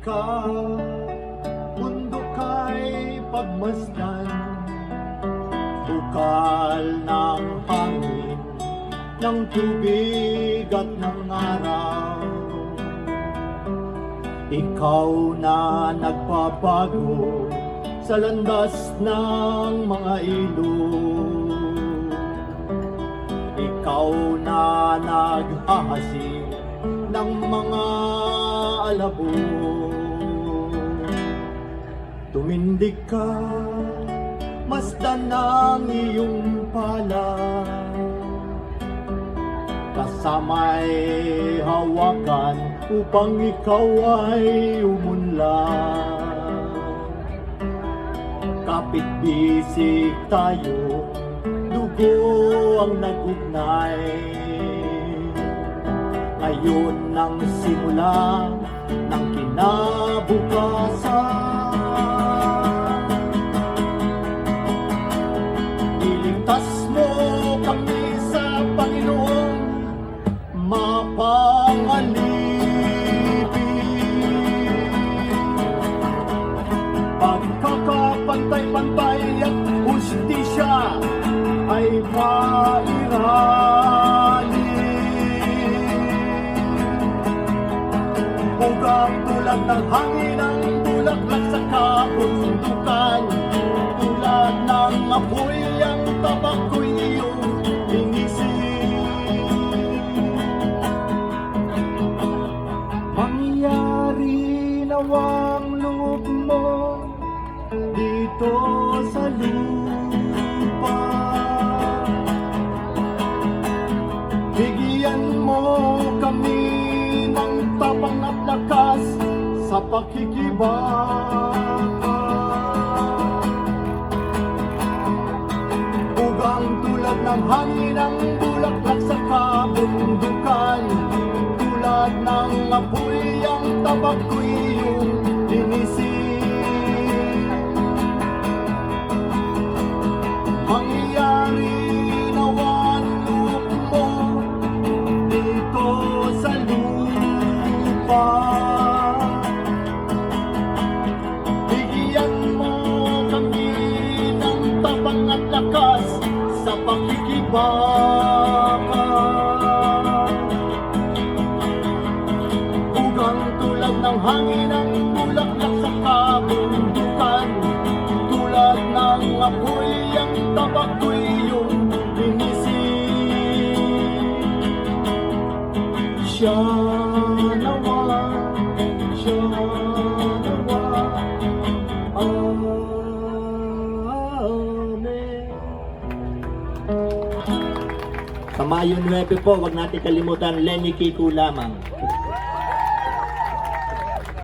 ka, mundo kay pagmasdan, bukal ng hangin, ng tubig at ng araw. Ikaw na nagpapago sa landas ng mga ilog. Ikaw na naghahasi ng mga alabok. Tumindig ka, masdan ang iyong palad, kasama'y hawakan upang ikaw ay umunlad. Kapit bisig tayo, dugo ang nag-ugnay. Ngayon ang simula ng kinabukasan. Iligtas mo kami sa Panginoon, mapangalipin. Pagkakapantay-pantay at hustisya ay mairali. Bugang tulad ng hangin ang bulaklak sa kabundukan, tulad ng apoy ang tabako'y iyong inisip. Mangyari nawang loob mo dito sa lupa. Bigyan mo kami ng tapang at lakas sa pakikibaka. Ugang tulad ng hangin ang bulaklak sa kabundukan, tulad ng apoy ang tabako'y iyong inisip. Mangyari nawan loob mo dito sa lupa. Bigyan mo kami ng tapang at lakas sa pakikibaka. Ugang tulad ng hangin ang bulaklak sa kabundukan, tulad ng apoy ang tabako'y iyong inisip. Siya nawa, siya nawa, Amen. Sa Mayo 9 po, wag natin kalimutan, Lenny Kiko lamang.